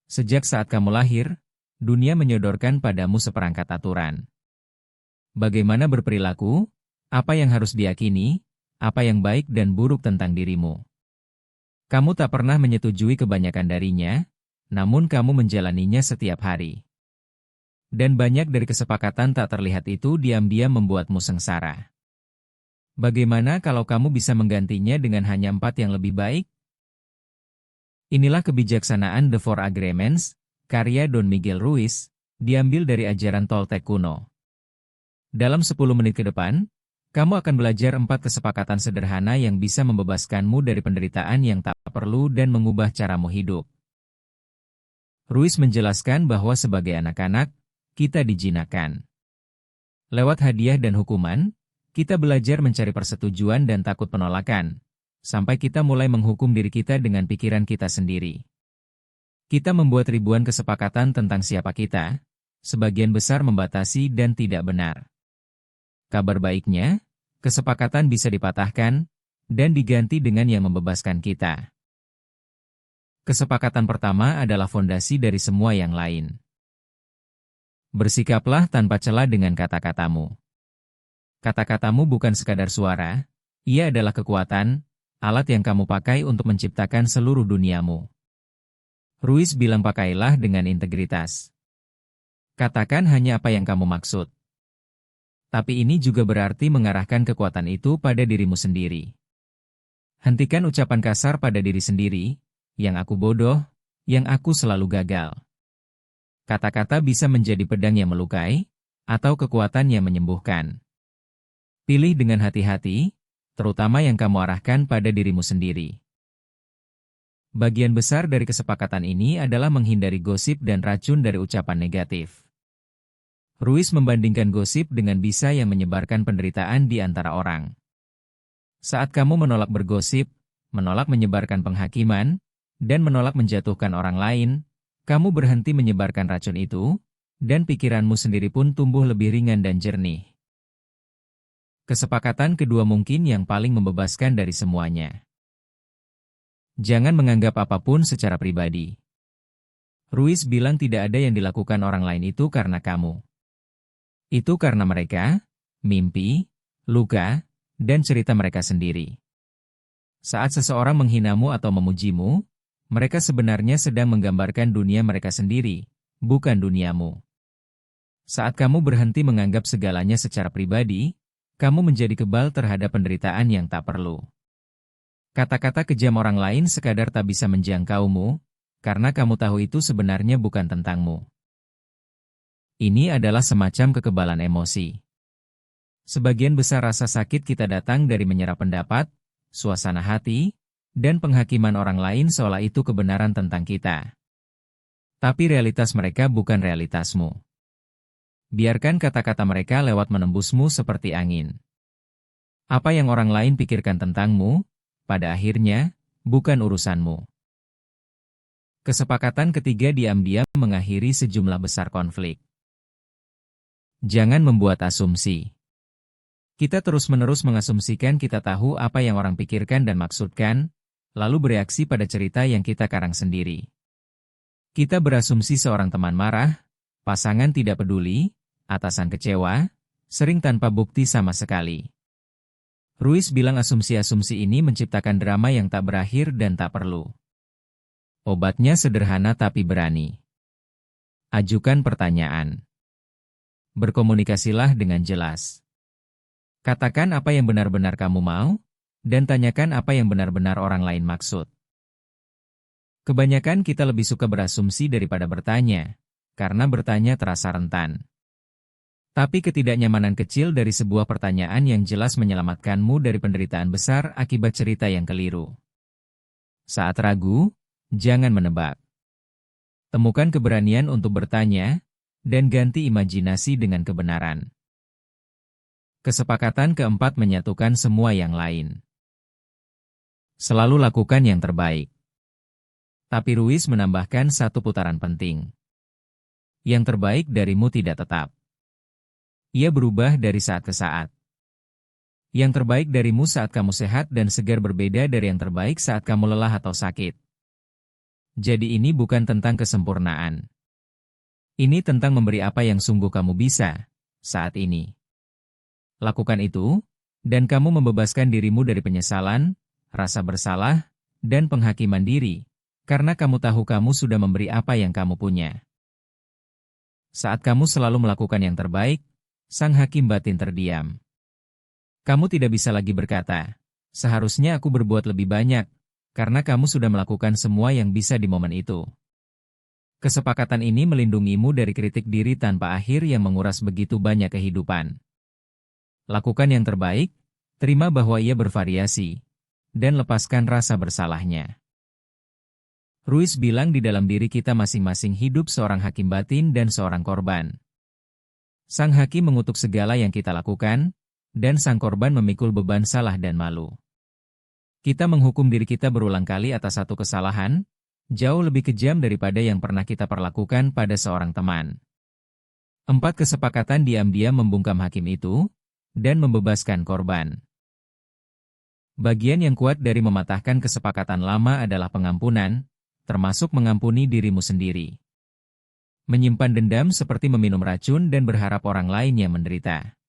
Sejak saat kamu lahir, dunia menyodorkan padamu seperangkat aturan. Bagaimana berperilaku, apa yang harus diyakini, apa yang baik dan buruk tentang dirimu. Kamu tak pernah menyetujui kebanyakan darinya, namun kamu menjalaninya setiap hari. Dan banyak dari kesepakatan tak terlihat itu diam-diam membuatmu sengsara. Bagaimana kalau kamu bisa menggantinya dengan hanya 4 yang lebih baik? Inilah kebijaksanaan The Four Agreements, karya Don Miguel Ruiz, diambil dari ajaran Toltec kuno. Dalam 10 menit ke depan, kamu akan belajar 4 kesepakatan sederhana yang bisa membebaskanmu dari penderitaan yang tak perlu dan mengubah caramu hidup. Ruiz menjelaskan bahwa sebagai anak-anak, kita dijinakkan. Lewat hadiah dan hukuman, kita belajar mencari persetujuan dan takut penolakan, sampai kita mulai menghukum diri kita dengan pikiran kita sendiri. Kita membuat ribuan kesepakatan tentang siapa kita, sebagian besar membatasi dan tidak benar. Kabar baiknya, kesepakatan bisa dipatahkan, dan diganti dengan yang membebaskan kita. Kesepakatan pertama adalah fondasi dari semua yang lain. Bersikaplah tanpa cela dengan kata-katamu. Kata-katamu bukan sekadar suara, ia adalah kekuatan, alat yang kamu pakai untuk menciptakan seluruh duniamu. Ruiz bilang pakailah dengan integritas. Katakan hanya apa yang kamu maksud. Tapi ini juga berarti mengarahkan kekuatan itu pada dirimu sendiri. Hentikan ucapan kasar pada diri sendiri, yang aku bodoh, yang aku selalu gagal. Kata-kata bisa menjadi pedang yang melukai, atau kekuatan yang menyembuhkan. Pilih dengan hati-hati, terutama yang kamu arahkan pada dirimu sendiri. Bagian besar dari kesepakatan ini adalah menghindari gosip dan racun dari ucapan negatif. Ruiz membandingkan gosip dengan bisa yang menyebarkan penderitaan di antara orang. Saat kamu menolak bergosip, menolak menyebarkan penghakiman, dan menolak menjatuhkan orang lain, kamu berhenti menyebarkan racun itu, dan pikiranmu sendiri pun tumbuh lebih ringan dan jernih. Kesepakatan kedua mungkin yang paling membebaskan dari semuanya. Jangan menganggap apapun secara pribadi. Ruiz bilang tidak ada yang dilakukan orang lain itu karena kamu. Itu karena mereka, mimpi, luka, dan cerita mereka sendiri. Saat seseorang menghinamu atau memujimu, mereka sebenarnya sedang menggambarkan dunia mereka sendiri, bukan duniamu. Saat kamu berhenti menganggap segalanya secara pribadi, kamu menjadi kebal terhadap penderitaan yang tak perlu. Kata-kata kejam orang lain sekadar tak bisa menjangkaumu, karena kamu tahu itu sebenarnya bukan tentangmu. Ini adalah semacam kekebalan emosi. Sebagian besar rasa sakit kita datang dari menyerap pendapat, suasana hati, dan penghakiman orang lain seolah itu kebenaran tentang kita. Tapi realitas mereka bukan realitasmu. Biarkan kata-kata mereka lewat menembusmu seperti angin. Apa yang orang lain pikirkan tentangmu, pada akhirnya, bukan urusanmu. Kesepakatan ketiga diam-diam mengakhiri sejumlah besar konflik. Jangan membuat asumsi. Kita terus-menerus mengasumsikan kita tahu apa yang orang pikirkan dan maksudkan, lalu bereaksi pada cerita yang kita karang sendiri. Kita berasumsi seorang teman marah, pasangan tidak peduli, atasan kecewa, sering tanpa bukti sama sekali. Ruiz bilang asumsi-asumsi ini menciptakan drama yang tak berakhir dan tak perlu. Obatnya sederhana tapi berani. Ajukan pertanyaan. Berkomunikasilah dengan jelas. Katakan apa yang benar-benar kamu mau, dan tanyakan apa yang benar-benar orang lain maksud. Kebanyakan kita lebih suka berasumsi daripada bertanya, karena bertanya terasa rentan. Tapi ketidaknyamanan kecil dari sebuah pertanyaan yang jelas menyelamatkanmu dari penderitaan besar akibat cerita yang keliru. Saat ragu, jangan menebak. Temukan keberanian untuk bertanya, dan ganti imajinasi dengan kebenaran. Kesepakatan keempat menyatukan semua yang lain. Selalu lakukan yang terbaik. Tapi Ruiz menambahkan satu putaran penting. Yang terbaik darimu tidak tetap. Ia berubah dari saat ke saat. Yang terbaik darimu saat kamu sehat dan segar berbeda dari yang terbaik saat kamu lelah atau sakit. Jadi ini bukan tentang kesempurnaan. Ini tentang memberi apa yang sungguh kamu bisa, saat ini. Lakukan itu, dan kamu membebaskan dirimu dari penyesalan, rasa bersalah, dan penghakiman diri, karena kamu tahu kamu sudah memberi apa yang kamu punya. Saat kamu selalu melakukan yang terbaik, sang hakim batin terdiam. Kamu tidak bisa lagi berkata, seharusnya aku berbuat lebih banyak, karena kamu sudah melakukan semua yang bisa di momen itu. Kesepakatan ini melindungimu dari kritik diri tanpa akhir yang menguras begitu banyak kehidupan. Lakukan yang terbaik, terima bahwa ia bervariasi, dan lepaskan rasa bersalahnya. Ruiz bilang di dalam diri kita masing-masing hidup seorang hakim batin dan seorang korban. Sang hakim mengutuk segala yang kita lakukan, dan sang korban memikul beban salah dan malu. Kita menghukum diri kita berulang kali atas satu kesalahan, jauh lebih kejam daripada yang pernah kita perlakukan pada seorang teman. 4 kesepakatan diam-diam membungkam hakim itu, dan membebaskan korban. Bagian yang kuat dari mematahkan kesepakatan lama adalah pengampunan, termasuk mengampuni dirimu sendiri. Menyimpan dendam seperti meminum racun dan berharap orang lain yang menderita.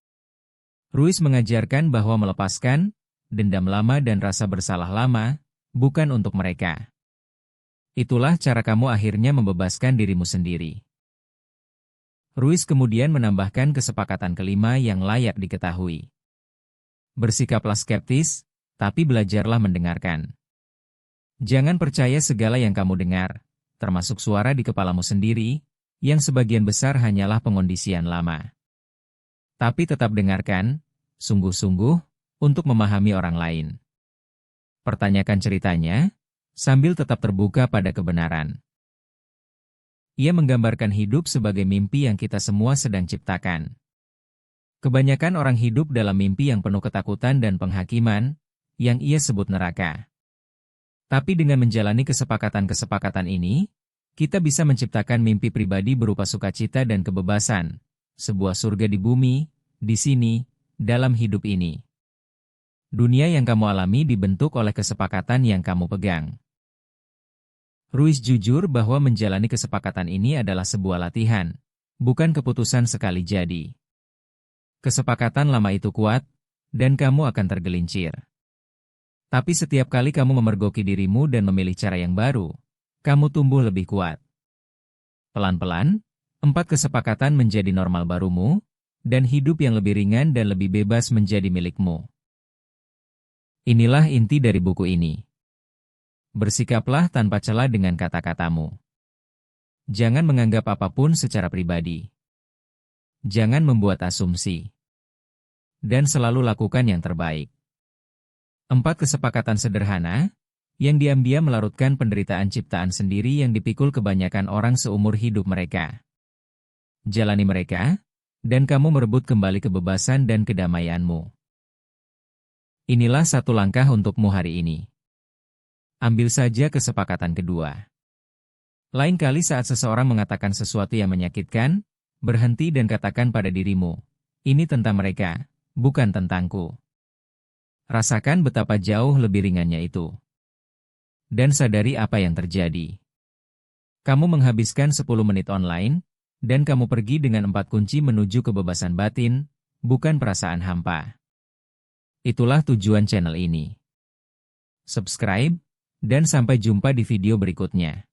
Ruiz mengajarkan bahwa melepaskan dendam lama dan rasa bersalah lama, bukan untuk mereka. Itulah cara kamu akhirnya membebaskan dirimu sendiri. Ruiz kemudian menambahkan kesepakatan kelima yang layak diketahui. Bersikaplah skeptis, tapi belajarlah mendengarkan. Jangan percaya segala yang kamu dengar, termasuk suara di kepalamu sendiri, yang sebagian besar hanyalah pengondisian lama. Tapi tetap dengarkan, sungguh-sungguh, untuk memahami orang lain. Pertanyakan ceritanya, sambil tetap terbuka pada kebenaran. Ia menggambarkan hidup sebagai mimpi yang kita semua sedang ciptakan. Kebanyakan orang hidup dalam mimpi yang penuh ketakutan dan penghakiman, yang ia sebut neraka. Tapi dengan menjalani kesepakatan-kesepakatan ini, kita bisa menciptakan mimpi pribadi berupa sukacita dan kebebasan, sebuah surga di bumi, di sini, dalam hidup ini. Dunia yang kamu alami dibentuk oleh kesepakatan yang kamu pegang. Ruiz jujur bahwa menjalani kesepakatan ini adalah sebuah latihan, bukan keputusan sekali jadi. Kesepakatan lama itu kuat, dan kamu akan tergelincir. Tapi setiap kali kamu memergoki dirimu dan memilih cara yang baru, kamu tumbuh lebih kuat. Pelan-pelan, 4 kesepakatan menjadi normal barumu, dan hidup yang lebih ringan dan lebih bebas menjadi milikmu. Inilah inti dari buku ini. Bersikaplah tanpa celah dengan kata-katamu. Jangan menganggap apapun secara pribadi. Jangan membuat asumsi. Dan selalu lakukan yang terbaik. 4 kesepakatan sederhana, yang diam-diam melarutkan penderitaan ciptaan sendiri yang dipikul kebanyakan orang seumur hidup mereka. Jalani mereka, dan kamu merebut kembali kebebasan dan kedamaianmu. Inilah satu langkah untukmu hari ini. Ambil saja kesepakatan kedua. Lain kali saat seseorang mengatakan sesuatu yang menyakitkan, berhenti dan katakan pada dirimu, ini tentang mereka, bukan tentangku. Rasakan betapa jauh lebih ringannya itu. Dan sadari apa yang terjadi. Kamu menghabiskan 10 menit online, dan kamu pergi dengan 4 kunci menuju kebebasan batin, bukan perasaan hampa. Itulah tujuan channel ini. Subscribe, dan sampai jumpa di video berikutnya.